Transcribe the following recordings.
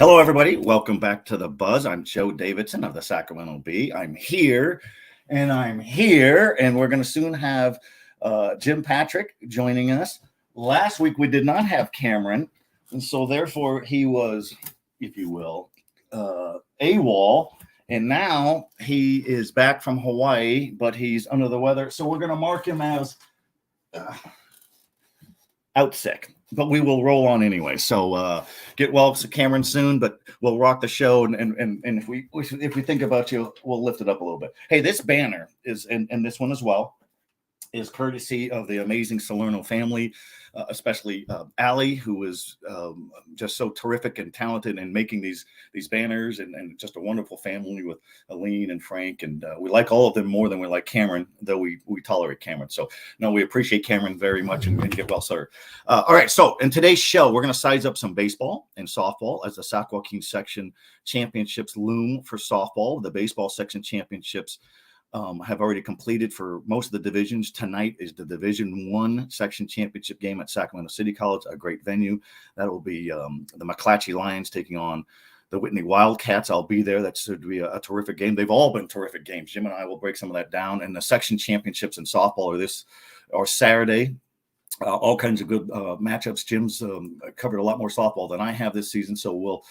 Hello, everybody. Welcome back to The Buzz. I'm Joe Davidson of the Sacramento Bee. I'm here, and we're going to soon have Jim Patrick joining us. Last week, we did not have Cameron, and so therefore he was, if you will, AWOL, and now he is back from Hawaii, but he's under the weather, so we're going to mark him as out sick. But we will roll on anyway. So get well to Cameron soon, but we'll rock the show. And if we think about you, we'll lift it up a little bit. Hey, this banner is, and this one as well, is courtesy of the amazing Salerno family, especially Allie, who is just so terrific and talented in making these banners, and just a wonderful family with Aline and Frank. And we like all of them more than we like Cameron, though we tolerate Cameron. So, no, we appreciate Cameron very much and get well, sir. All right, so in today's show, we're going to size up some baseball and softball as the Sac-Joaquin Section championships loom for softball. The baseball section championships have already completed for most of the divisions. Tonight is the Division I section championship game at Sacramento City College, a great venue. That will be the McClatchy Lions taking on the Whitney Wildcats. I'll be there. That should be a terrific game. They've all been terrific games. Jim and I will break some of that down. And the section championships in softball are Saturday. All kinds of good matchups. Jim's covered a lot more softball than I have this season, so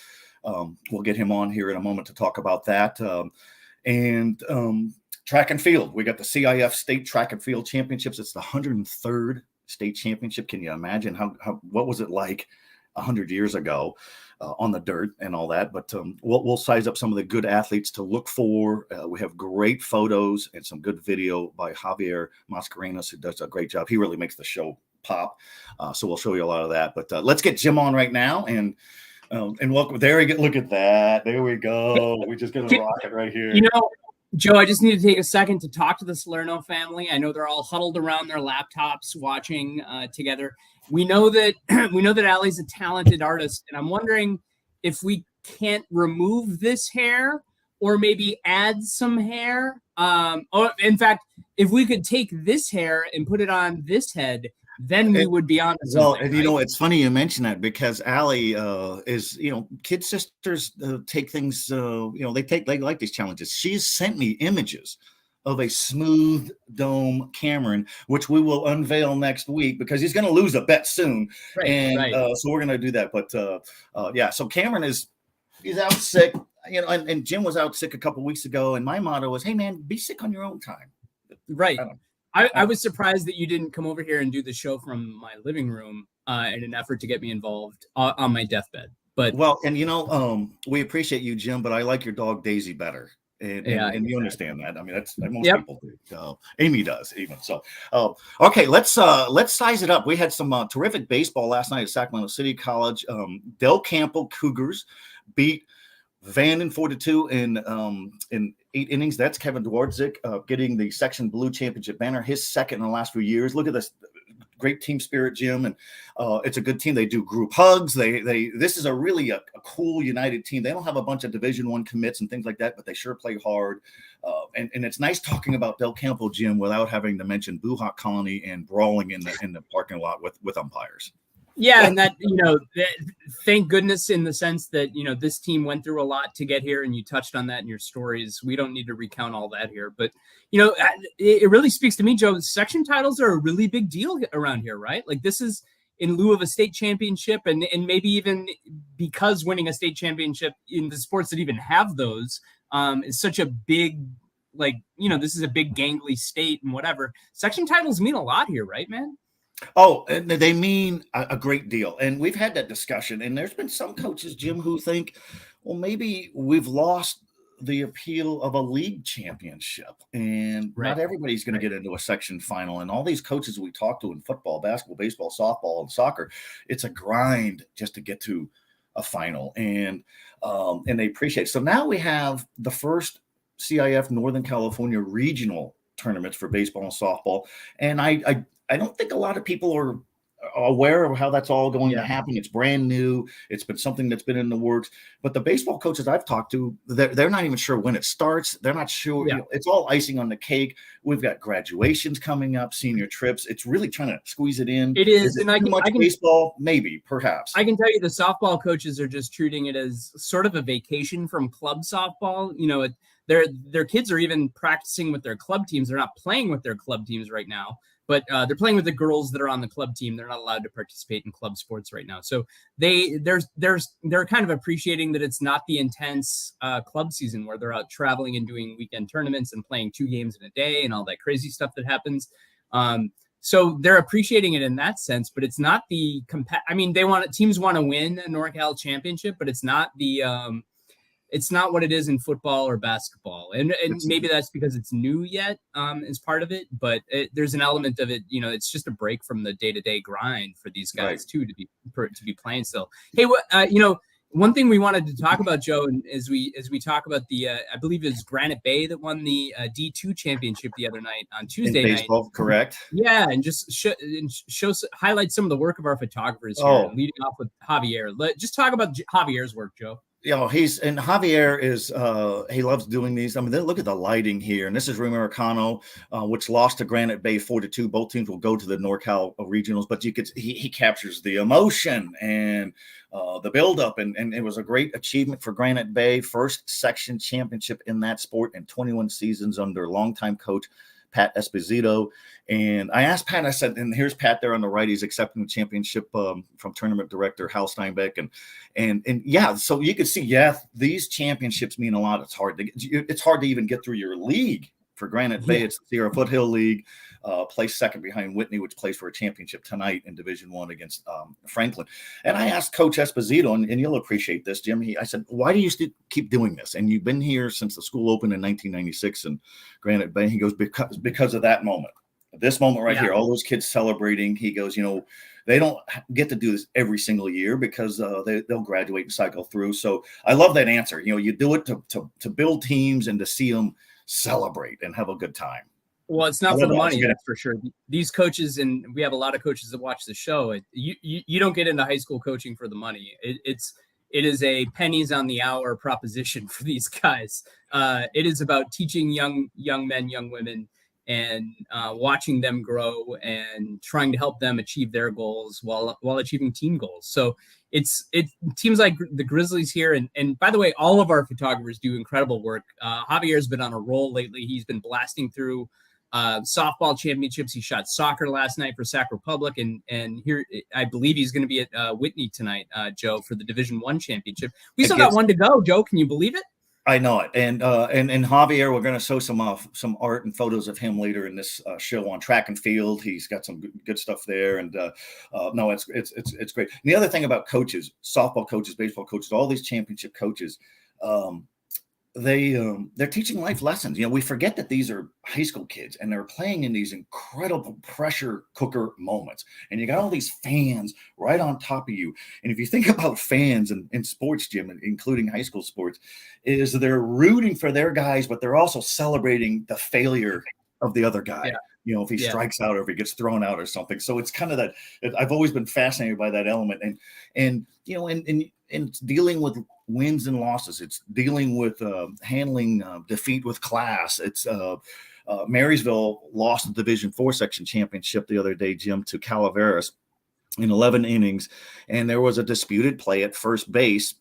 we'll get him on here in a moment to talk about that. Track and field. We got the CIF State Track and Field Championships. It's the 103rd state championship. Can you imagine what was it like 100 years ago on the dirt and all that? But we'll size up some of the good athletes to look for. We have great photos and some good video by Javier Mascarenas, who does a great job. He really makes the show pop. So we'll show you a lot of that. But let's get Jim on right now and welcome. There we go. Look at that. There we go. We're just going to rock it right here. Joe, I just need to take a second to talk to the Salerno family. I know they're all huddled around their laptops watching together. We know that Allie's a talented artist, and I'm wondering if we can't remove this hair or maybe add some hair. In fact, if we could take this hair and put it on this head, then we would be on to something. Well, and right? It's funny you mention that, because Allie is, kid sisters take things, they like these challenges. She's sent me images of a smooth dome Cameron, which we will unveil next week, because he's going to lose a bet soon. Right. So we're going to do that. But so Cameron he's out sick, and Jim was out sick a couple weeks ago. And my motto was, hey man, be sick on your own time. Right. I was surprised that you didn't come over here and do the show from my living room in an effort to get me involved on my deathbed. But we appreciate you, Jim, but I like your dog Daisy better. And you understand that. I mean, that's most people do. Amy does even. So, okay, let's size it up. We had some terrific baseball last night at Sacramento City College. Del Campo Cougars beat Vanden 4-2 in 8 innings. That's Kevin Dwardzik getting the Section Blue Championship banner, his second in the last few years. Look at this great team spirit, Jim, and it's a good team. They do group hugs. This is really a cool, united team. They don't have a bunch of Division I commits and things like that, but they sure play hard. And it's nice talking about Del Campo, Jim, without having to mention Boo Hawk Colony and brawling in the parking lot with umpires. Yeah, and that, thank goodness, in the sense that, this team went through a lot to get here, and you touched on that in your stories. We don't need to recount all that here, but, it really speaks to me, Joe. Section titles are a really big deal around here, right? Like, this is in lieu of a state championship, and maybe even because winning a state championship in the sports that even have those is such a big, this is a big gangly state and whatever. Section titles mean a lot here, right, man? Oh, and they mean a great deal. And we've had that discussion. And there's been some coaches, Jim, who think, well, maybe we've lost the appeal of a league championship. And not everybody's going to get into a section final. And all these coaches we talk to in football, basketball, baseball, softball, and soccer, it's a grind just to get to a final. And they appreciate it. So now we have the first CIF Northern California regional tournaments for baseball and softball. And I don't think a lot of people are aware of how that's all going to Yeah. happen. It's brand new. It's been something that's been in the works. But the baseball coaches I've talked to, they're not even sure when it starts. They're not sure. Yeah. It's all icing on the cake. We've got graduations coming up, senior trips. It's really trying to squeeze it in. It is, Is it and too much baseball? Maybe, perhaps. I can tell you the softball coaches are just treating it as sort of a vacation from club softball. Their kids are even practicing with their club teams. They're not playing with their club teams right now, but they're playing with the girls that are on the club team. They're not allowed to participate in club sports right now. So they're kind of appreciating that it's not the intense club season where they're out traveling and doing weekend tournaments and playing 2 games in a day and all that crazy stuff that happens. So they're appreciating it in that sense, but it's not the teams want to win a NorCal championship, but it's not it's not what it is in football or basketball. And maybe that's because it's new yet as part of it, but there's an element of it, it's just a break from the day-to-day grind for these guys too, to be playing still. Hey, one thing we wanted to talk about, Joe, and as we talk about the, I believe it was Granite Bay that won the D2 championship the other night on Tuesday night. Baseball, correct? Yeah, and just highlight some of the work of our photographers here, leading off with Javier. Just talk about Javier's work, Joe. Javier is he loves doing these. I mean, look at the lighting here, and this is Americano, which lost to Granite Bay 4-2. Both teams will go to the NorCal regionals, but he captures the emotion and the buildup, and it was a great achievement for Granite Bay, first section championship in that sport in 21 seasons under longtime coach Pat Esposito. And I asked Pat, I said, and here's Pat there on the right, he's accepting the championship from tournament director Hal Steinbeck. And yeah, so you could see, these championships mean a lot. It's hard to even get through your league. For Granite Bay, it's the Sierra Foothill League, placed second behind Whitney, which plays for a championship tonight in Division I against Franklin. And I asked Coach Esposito, and you'll appreciate this, Jim. I said, why do you keep doing this? And you've been here since the school opened in 1996 in Granite Bay. He goes, because of that moment. This moment right here, all those kids celebrating. He goes, they don't get to do this every single year because they'll graduate and cycle through. So I love that answer. You do it to build teams and to see them celebrate and have a good time. Well, it's not for the money, that's for sure. These coaches, and we have a lot of coaches that watch the show. You don't get into high school coaching for the money. It is a pennies on the hour proposition for these guys. It is about teaching young men, young women, and watching them grow and trying to help them achieve their goals while achieving team goals. So it teams like the Grizzlies here, and by the way, all of our photographers do incredible work. Javier's been on a roll lately. He's been blasting through softball championships. He shot soccer last night for Sac Republic, and here I believe he's going to be at Whitney tonight, Joe, for the Division I championship. We still got one to go, Joe. Can you believe it? I know it. And Javier, we're going to show some art and photos of him later in this show on track and field. He's got some good stuff there. And no, it's great. And the other thing about coaches, softball coaches, baseball coaches, all these championship coaches, they're teaching life lessons. We forget that these are high school kids and they're playing in these incredible pressure cooker moments. And you got all these fans right on top of you. And if you think about fans in sports, Jim, including high school sports, is they're rooting for their guys, but they're also celebrating the failure of the other guy. If he strikes out or if he gets thrown out or something. So it's kind of that. I've always been fascinated by that element. And it's dealing with wins and losses. It's dealing with handling defeat with class. It's Marysville lost the Division IV section championship the other day, Jim, to Calaveras in 11 innings. And there was a disputed play at first base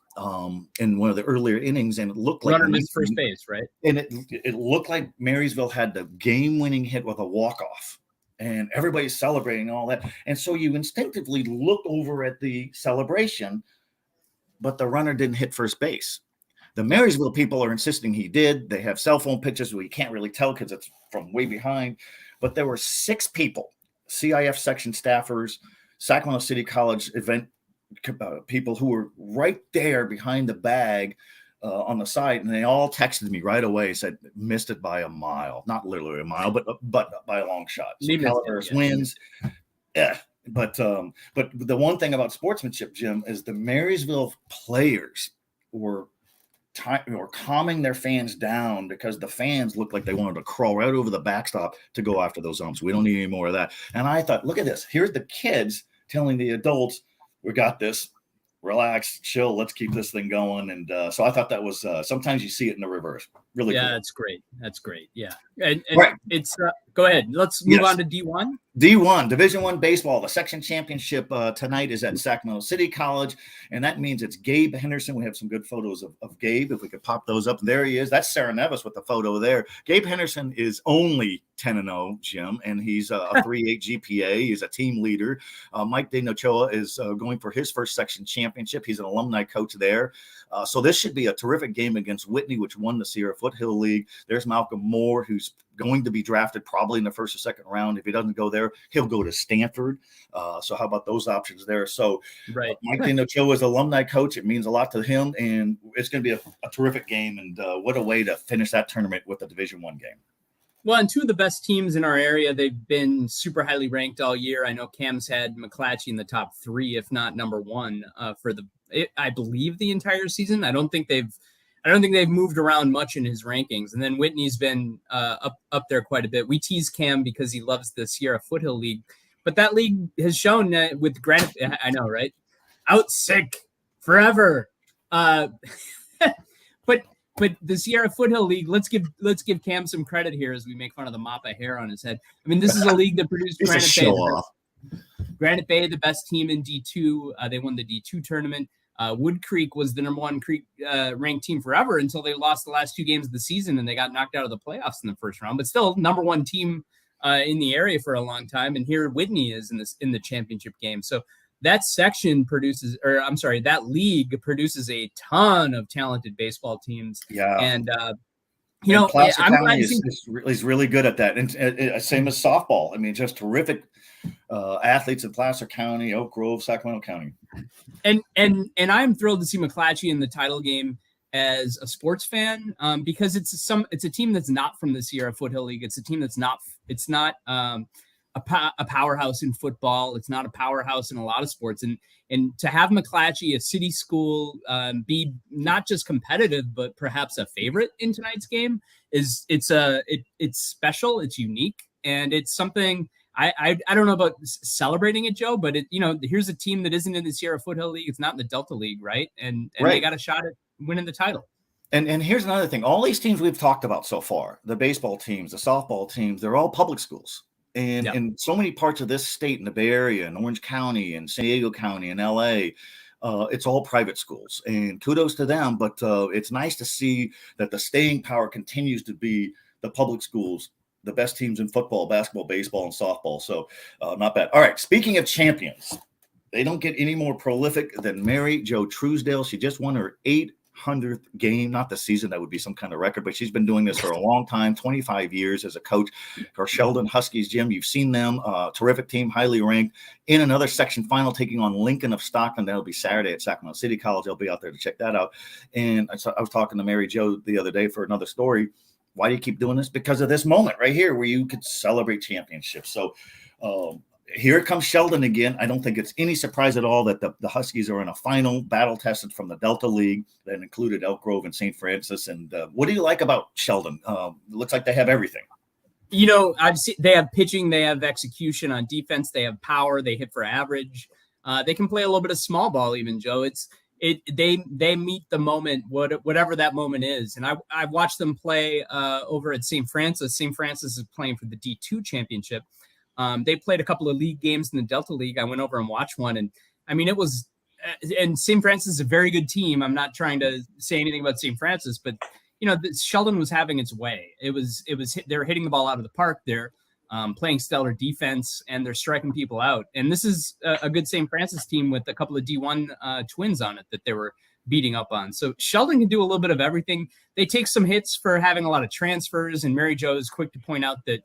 in one of the earlier innings, and it looked like runner missed first base, right? And it looked like Marysville had the game-winning hit with a walk-off, and everybody's celebrating and all that. And so you instinctively look over at the celebration, but the runner didn't hit first base. The Marysville people are insisting he did. They have cell phone pictures where you can't really tell because it's from way behind. But there were 6 people, CIF section staffers, Sacramento City College event people who were right there behind the bag on the side, and they all texted me right away, said missed it by a mile, not literally a mile, but by a long shot. So Calaveras wins. Yeah. But the one thing about sportsmanship, Jim, is the Marysville players were calming their fans down because the fans looked like they wanted to crawl right over the backstop to go after those umps. We don't need any more of that. And I thought, look at this. Here's the kids telling the adults, we got this. Relax, chill. Let's keep this thing going. And so I thought that was sometimes you see it in the reverse. Really cool. That's great. That's great. Yeah. And right. It's go ahead. Let's move on to D1. D1, Division I baseball. The section championship tonight is at Sacramento City College, and that means it's Gabe Henderson. We have some good photos of Gabe. If we could pop those up. There he is. That's Sarah Nevis with the photo there. Gabe Henderson is only 10-0, Jim, and he's a 3.8 GPA. He's a team leader. Mike De Nochoa is going for his first section championship. He's an alumni coach there. So this should be a terrific game against Whitney, which won the Sierra Foothill League. There's Malcolm Moore, who's going to be drafted probably in the first or second round. If he doesn't go there, he'll go to Stanford. So how about those options there? So Mike De Nochoa is alumni coach. It means a lot to him, and it's going to be a terrific game. And what a way to finish that tournament with a Division I game. Well, and two of the best teams in our area, they've been super highly ranked all year. I know Cam's had McClatchy in the top 3, if not number 1, for I believe the entire season. I don't think they've moved around much in his rankings. And then Whitney's been up there quite a bit. We tease Cam because he loves the Sierra Foothill League, but that league has shown with Granite. I know, right? Out sick forever. But the Sierra Foothill League, let's give Cam some credit here as we make fun of the mop of hair on his head. I mean, this is a league that produced Granite Bay, the best team in D2. They won the D2 tournament. Wood Creek was the number 1 ranked team forever until they lost the last 2 games of the season and they got knocked out of the playoffs in the first round. But still, number 1 team in the area for a long time. And here Whitney is in the championship game. So that section that league produces a ton of talented baseball teams. Yeah. And, Placer County is really good at that. And same as softball. I mean, just terrific athletes in Placer County, Oak Grove, Sacramento County. And I'm thrilled to see McClatchy in the title game as a sports fan because it's a team that's not from the Sierra Foothill League. It's a team that's not a powerhouse in football. It's not a powerhouse in a lot of sports. And to have McClatchy, a city school, be not just competitive, but perhaps a favorite in tonight's game it's special. It's unique. And it's something I don't know about celebrating it, Joe, but here's a team that isn't in the Sierra Foothill League. It's not in the Delta League. Right. And they got a shot at winning the title. And here's another thing. All these teams we've talked about so far, the baseball teams, the softball teams, they're all public schools. And in so many parts of this state, in the Bay Area, in Orange County, and San Diego County, and LA, it's all private schools. And kudos to them. But it's nice to see that the staying power continues to be the public schools, the best teams in football, basketball, baseball, and softball. So not bad. All right. Speaking of champions, they don't get any more prolific than Mary Jo Truesdale. She just won her 800th game, not the season, that would be some kind of record, but she's been doing this for a long time, 25 years as a coach for Sheldon Huskies. Jim, you've seen them, terrific team, highly ranked, in another section final, taking on Lincoln of Stockton. That'll be Saturday at Sacramento City College. I'll be out there to check that out. And I was talking to Mary Jo the other day for another story. Why do you keep doing this? Because of this moment right here where you could celebrate championships. So here comes Sheldon again. I don't think it's any surprise at all that the Huskies are in a final, battle tested from the Delta League that included Elk Grove and St. Francis. And what do you like about Sheldon? It looks like they have everything. I've seen they have pitching, they have execution on defense, they have power, they hit for average. They can play a little bit of small ball, even, Joe. They meet the moment, whatever that moment is. And I've watched them play over at St. Francis. St. Francis is playing for the D2 championship. They played a couple of league games in the Delta League. I went over and watched one, and I mean, it was. And St. Francis is a very good team. I'm not trying to say anything about St. Francis, but Sheldon was having its way. They're hitting the ball out of the park. They're playing stellar defense, and they're striking people out. And this is a good St. Francis team with a couple of D1 twins on it that they were beating up on. So Sheldon can do a little bit of everything. They take some hits for having a lot of transfers, and Mary Jo is quick to point out that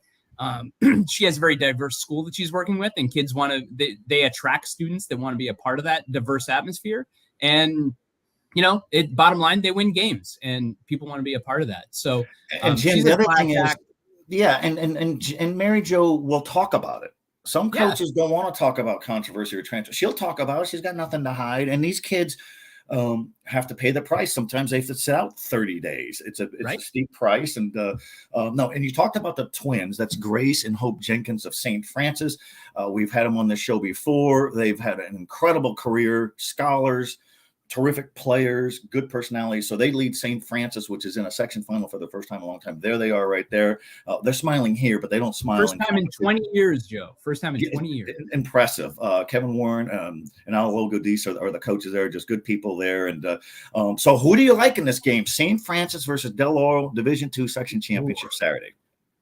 she has a very diverse school that she's working with, and kids they attract students that want to be a part of that diverse atmosphere. And bottom line, they win games, and people want to be a part of that. So, and Jim, the other thing is, and Mary Jo will talk about it. Some coaches don't want to talk about controversy or transfer. She'll talk about it. She's got nothing to hide. And these kids, have to pay the price. Sometimes they have to sit out 30 days. It's a steep price. And no, and you talked about the twins. That's Grace and Hope Jenkins of St. Francis. We've had them on the show before. They've had an incredible career, scholars, terrific players, good personalities. So they lead St. Francis, which is in a section final for the first time in a long time. There they are right there. They're smiling here, but they don't smile. First time in 20 years, Joe. First time in 20 years. Impressive. Kevin Warren and Al Godis are the coaches there, just good people there. And so who do you like in this game? St. Francis versus Del Oro, Division II section championship Saturday.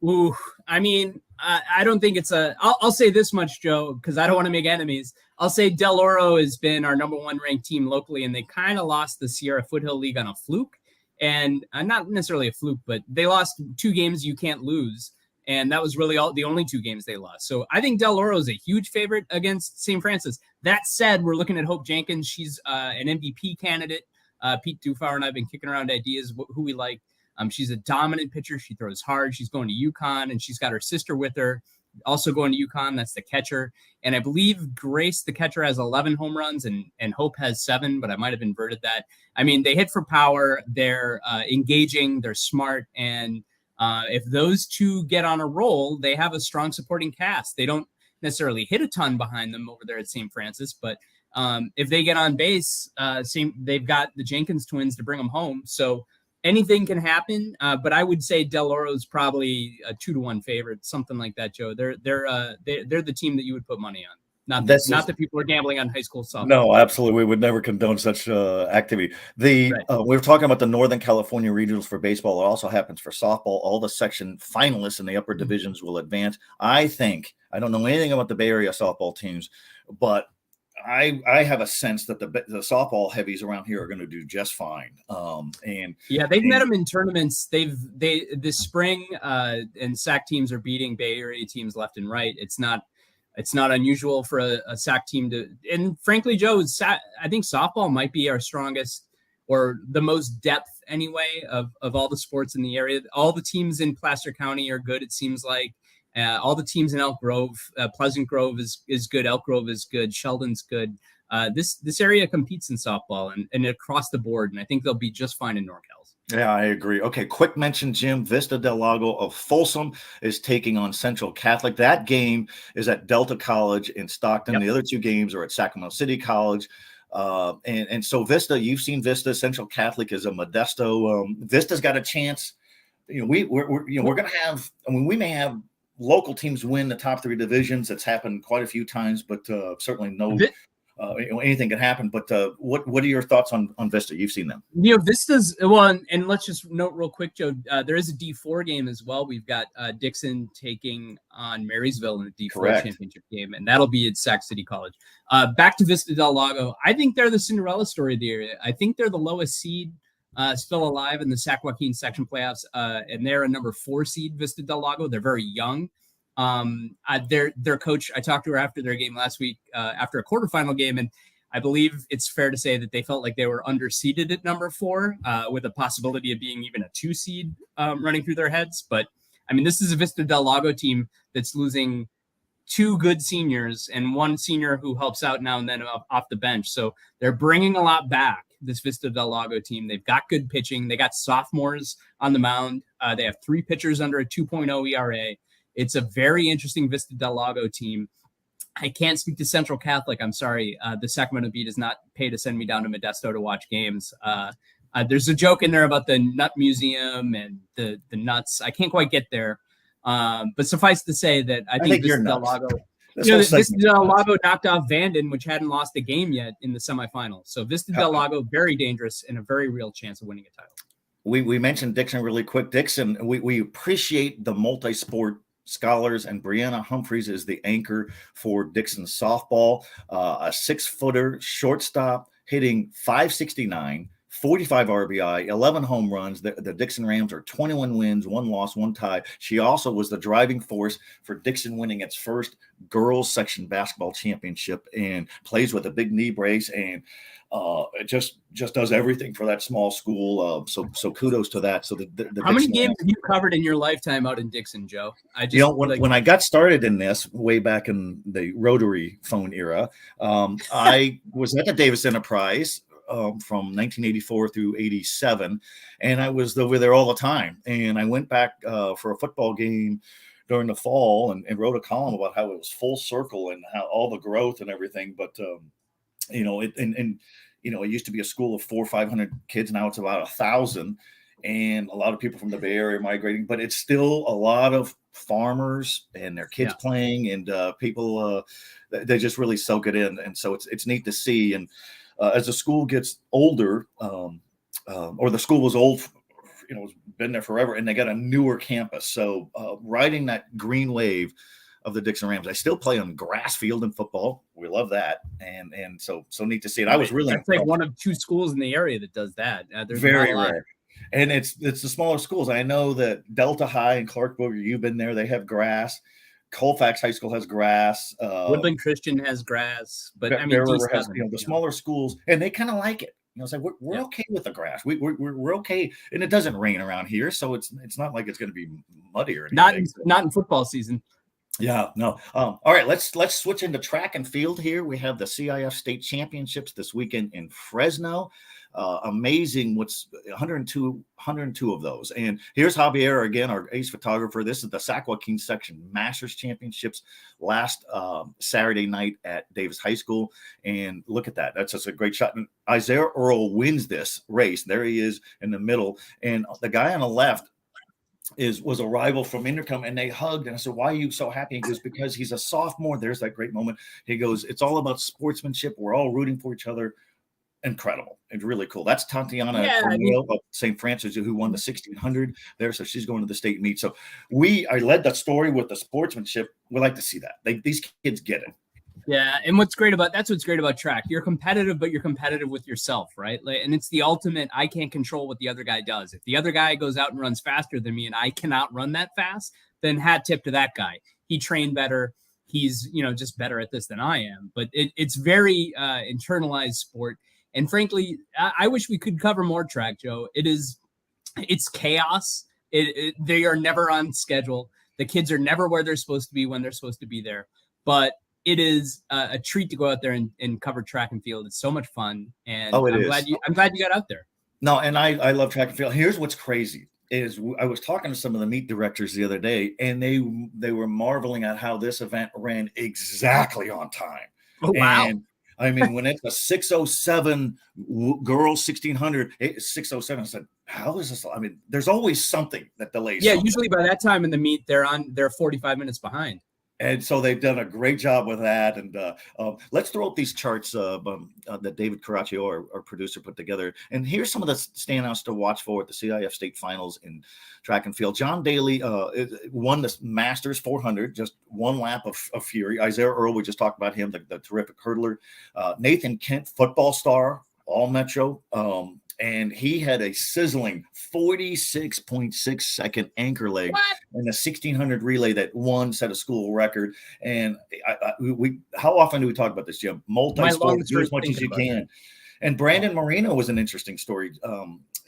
Ooh, I mean, I don't think it's I'll say this much, Joe, because I don't want to make enemies. I'll say Del Oro has been our number 1 ranked team locally, and they kind of lost the Sierra Foothill League on a fluke. And not necessarily a fluke, but they lost 2 games you can't lose. And that was really the only 2 games they lost. So I think Del Oro is a huge favorite against St. Francis. That said, we're looking at Hope Jenkins. She's an MVP candidate. Pete Dufauer and I have been kicking around ideas who we like. She's a dominant pitcher. She throws hard. She's going to UConn, and she's got her sister with her, also going to UConn. That's the catcher. And I believe Grace, the catcher, has 11 home runs, and Hope has 7, but I might have inverted that. I mean, they hit for power. They're engaging. They're smart. And if those 2 get on a roll, they have a strong supporting cast. They don't necessarily hit a ton behind them over there at St. Francis, but if they get on base, they've got the Jenkins twins to bring them home. So anything can happen, but I would say Del Oro is probably a 2-1 favorite, something like that, Joe. They're the team that you would put money on. Not that people are gambling on high school softball. No, absolutely. We would never condone such activity. We were talking about the Northern California regionals for baseball. It also happens for softball. All the section finalists in the upper divisions will advance. I don't know anything about the Bay Area softball teams, but I have a sense that the softball heavies around here are going to do just fine. They've met them in tournaments. This spring and SAC teams are beating Bay Area teams left and right. It's not unusual for a SAC team to, and frankly, Joe, I think softball might be our strongest or the most depth anyway of all the sports in the area. All the teams in Placer County are good. It seems like. All the teams in Elk Grove, Pleasant Grove is good. Elk Grove is good. Sheldon's good. This area competes in softball and across the board, and I think they'll be just fine in NorCal. Yeah, I agree. Okay, quick mention, Jim. Vista Del Lago of Folsom is taking on Central Catholic. That game is at Delta College in Stockton. Yep. The other 2 games are at Sacramento City College. And so Vista, you've seen Vista. Central Catholic is a Modesto. Vista's got a chance. We're going to have. We may have local teams win the top 3 divisions. It's happened quite a few times, but certainly anything can happen. But what are your thoughts on Vista? You've seen them. Vista's one, and let's just note real quick, Joe. There is a D4 game as well. We've got Dixon taking on Marysville in a D4 championship game, and that'll be at Sac City College. Back to Vista Del Lago. I think they're the Cinderella story of the area. I think they're the lowest seed. Still alive in the Sac-Joaquin Section playoffs, and they're a number 4 seed, Vista Del Lago. They're very young. Their coach, I talked to her after their game last week, after a quarterfinal game, and I believe it's fair to say that they felt like they were underseeded at number 4, with a possibility of being even a 2 seed running through their heads. But I mean, this is a Vista Del Lago team that's losing 2 good seniors and 1 senior who helps out now and then off the bench. So they're bringing a lot back. This Vista Del Lago team. They've got good pitching. They got sophomores on the mound. They have 3 pitchers under a 2.0 ERA. It's a very interesting Vista Del Lago team. I can't speak to Central Catholic. I'm sorry. The Sacramento Bee does not pay to send me down to Modesto to watch games. There's a joke in there about the Nut Museum and the nuts. I can't quite get there. But suffice to say that I think Vista Del Lago... Vista Del Lago knocked off Vanden, which hadn't lost a game yet in the semifinals. So Vista Del Lago, very dangerous and a very real chance of winning a title. We mentioned Dixon really quick. Dixon, we appreciate the multi-sport scholars, and Brianna Humphreys is the anchor for Dixon softball. A 6-footer shortstop hitting .569. 45 RBI, 11 home runs. The Dixon Rams are 21 wins, 1 loss, 1 tie. She also was the driving force for Dixon winning its first girls section basketball championship, and plays with a big knee brace, and it just does everything for that small school. So kudos to that. So the how many games have you covered in your lifetime out in Dixon, Joe? When I got started in this way back in the rotary phone era, I was at the Davis Enterprise. from 1984 through 87, and I was over there all the time. And I went back for a football game during the fall and wrote a column about how it was full circle and how all the growth and everything. But it used to be a school of 400 or 500 kids. Now it's about 1,000, and a lot of people from the Bay Area migrating. But it's still a lot of farmers and their kids playing, and people they just really soak it in. And so it's neat to see. And as the school gets older, or the school was old, it's been there forever, and they got a newer campus. So riding that green wave of the Dixon Rams. I still play on grass field in football. We love that, and so neat to see it. I was really that's like one of 2 schools in the area that does that. There's very rare, and it's the smaller schools. I know that Delta High and Clarksburg, you've been there. They have grass. Colfax High School has grass. Woodland Christian has grass, but I mean, Bear River has the smaller schools, and they kind of like it. It's like we're okay with the grass. We're okay, and it doesn't rain around here, so it's not like it's going to be muddy or anything. Not in football season. Yeah, no. All right, let's switch into track and field here. We have the CIF State Championships this weekend in Fresno. Amazing, what's 102 of those. And here's Javier again, our ace photographer. This is the Sac-Joaquin Section Masters Championships last Saturday night at Davis High School. And look at that. That's just a great shot. And Isaiah Earl wins this race. There he is in the middle. And the guy on the left was a rival from Intercom, and they hugged. And I said, "Why are you so happy?" He goes, "Because he's a sophomore." There's that great moment. He goes, "It's all about sportsmanship. We're all rooting for each other." Incredible. It's really cool. That's Tatiana of St. Francis, who won the 1600 there. So she's going to the state meet. So I led that story with the sportsmanship. We like to see that. These kids get it. Yeah, and what's great about track. You're competitive, but you're competitive with yourself, right? And it's the ultimate. I can't control what the other guy does. If the other guy goes out and runs faster than me, and I cannot run that fast, then hat tip to that guy. He trained better. He's just better at this than I am. But it's very internalized sport. And frankly, I wish we could cover more track, Joe. It's chaos. They are never on schedule. The kids are never where they're supposed to be when they're supposed to be there. But it is a treat to go out there and cover track and field. It's so much fun, and I'm glad you got out there. No, and I love track and field. Here's what's crazy is I was talking to some of the meet directors the other day, and they were marveling at how this event ran exactly on time. Oh, wow. And I mean, when it's a 6:07 girls 1600, 6:07, I said, "How is this?" I mean, there's always something that delays. Yeah, usually by that time in the meet, they're 45 minutes behind. And so they've done a great job with that. And let's throw up these charts that David Caraccio, our producer, put together. And here's some of the standouts to watch for at the CIF State Finals in track and field. John Daly won the Masters 400, just one lap of fury. Isaiah Earl, we just talked about him, the terrific hurdler. Nathan Kent, football star, all Metro. And he had a sizzling 46.6 second anchor leg in the 1600 relay that set a school record. And how often do we talk about this, Jim? Multi-sport, do as much as you can. And Brandon Marino was an interesting story.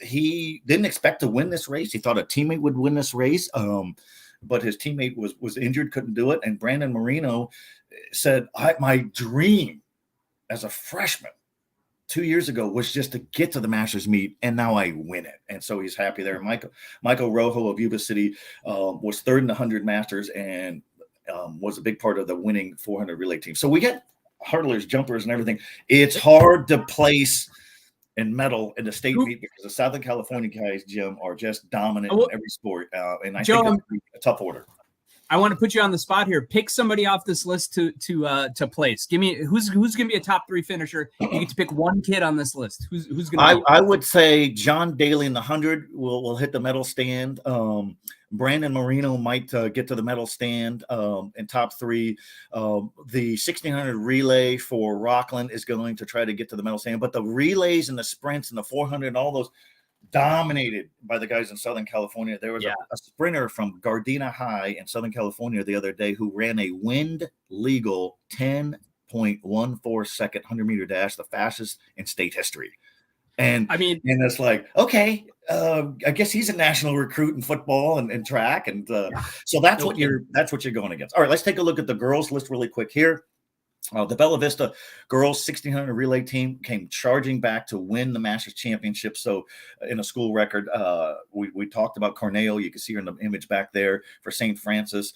He didn't expect to win this race. He thought a teammate would win this race, but his teammate was injured, couldn't do it. And Brandon Marino said, my dream as a freshman 2 years ago was just to get to the Masters meet, and now I win it. And so he's happy there. Michael Rojo of Yuba City was third in the 100 Masters and was a big part of the winning 400 relay team. So we get hurdlers, jumpers, and everything. It's hard to place and medal in the state meet because the Southern California guys, Jim, are just dominant in every sport. And I think it's a tough order. I want to put you on the spot here. Pick somebody off this list to place. Give me who's going to be a top 3 finisher. You get to pick one kid on this list. Who's going to? I would say John Daly in the 100 will hit the medal stand. Brandon Marino might get to the medal stand in top 3. The 1600 relay for Rockland is going to try to get to the medal stand, but the relays and the sprints and the 400 and all those dominated by the guys in Southern California. There was a sprinter from Gardena High in Southern California the other day who ran a wind legal 10.14 second 100-meter dash, the fastest in state history. And I mean, and it's like, okay, I guess he's a national recruit in football and track, and so that's what you're going against. All right, let's take a look at the girls list really quick here. The Bella Vista girls 1600 relay team came charging back to win the Masters Championship. So in a school record, we talked about Cornell. You can see her in the image back there for St. Francis.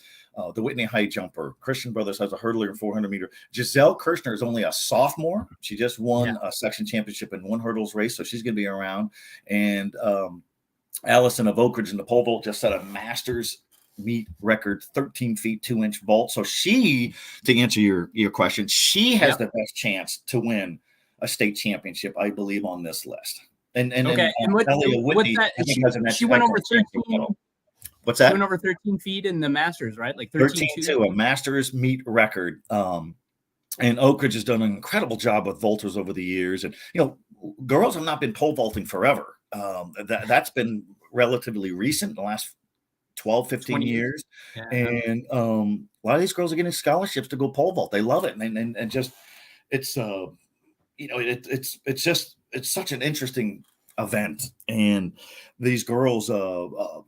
The Whitney high jumper. Christian Brothers has a hurdler in 400 meter. Giselle Kirshner is only a sophomore. She just won a section championship in one hurdles race, so she's going to be around. And Allison of Oak Ridge in the pole vault just set a Masters meet record 13 feet 2-inch vault. So she, to answer your question, she has the best chance to win a state championship, I believe, on this list. And Whitney, she went over 13. What's that? She went over 13 feet in the Masters, right? Like 13.2, a Masters meet record. And Oak Ridge has done an incredible job with vaulters over the years. And, girls have not been pole vaulting forever. That's been relatively recent, the last 12, 15 years. Yeah. And a lot of these girls are getting scholarships to go pole vault. They love it. And just, it's, it's such an interesting event. And these girls,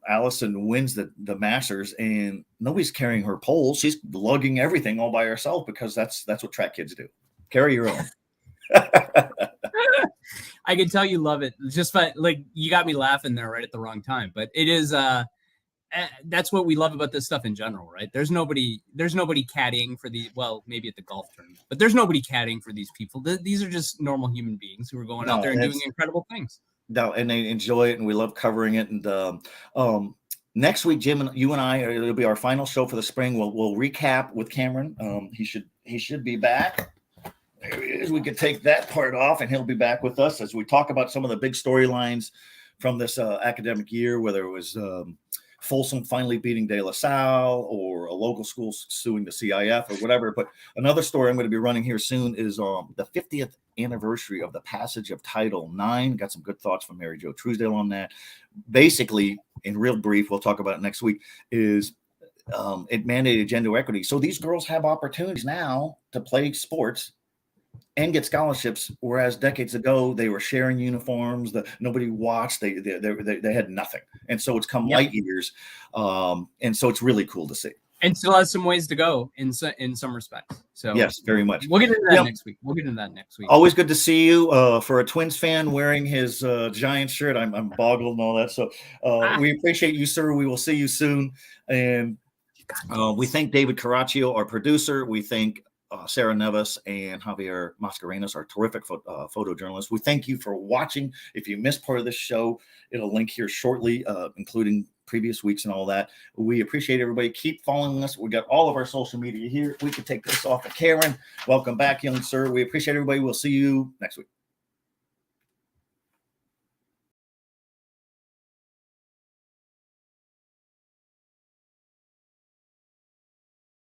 Allison wins the Masters, and nobody's carrying her pole. She's lugging everything all by herself, because that's what track kids do. Carry your own. I can tell you love it. Just like you got me laughing there right at the wrong time, but it is, that's what we love about this stuff in general, right? There's nobody caddying for maybe at the golf tournament, but there's nobody caddying for these people. These are just normal human beings who are going out there and doing incredible things. No, and they enjoy it, and we love covering it. And next week, Jim, you and I, it'll be our final show for the spring. We'll recap with Cameron. He should be back. There he is. We can take that part off, and he'll be back with us as we talk about some of the big storylines from this academic year, whether it was Folsom finally beating De La Salle, or a local school suing the CIF, or whatever. But another story I'm going to be running here soon is the 50th anniversary of the passage of Title IX. Got some good thoughts from Jo Truesdale on that. Basically, in real brief, we'll talk about it next week, is it mandated gender equity. So these girls have opportunities now to play sports and get scholarships, whereas decades ago they were sharing uniforms that nobody watched. They had nothing, and so it's come light years, and so it's really cool to see. And still has some ways to go in some respects. So yes, very much. We'll get into that next week. Always good to see you. For a Twins fan wearing his Giant shirt, I'm boggled and all that. So we appreciate you, sir. We will see you soon, and we thank David Caraccio, our producer. We thank Sarah Neves and Javier Mascarenas, our terrific photojournalists. We thank you for watching. If you missed part of this show, it'll link here shortly, including previous weeks and all that. We appreciate everybody. Keep following us. We got all of our social media here. We can take this off of Karen. Welcome back, young sir. We appreciate everybody. We'll see you next week.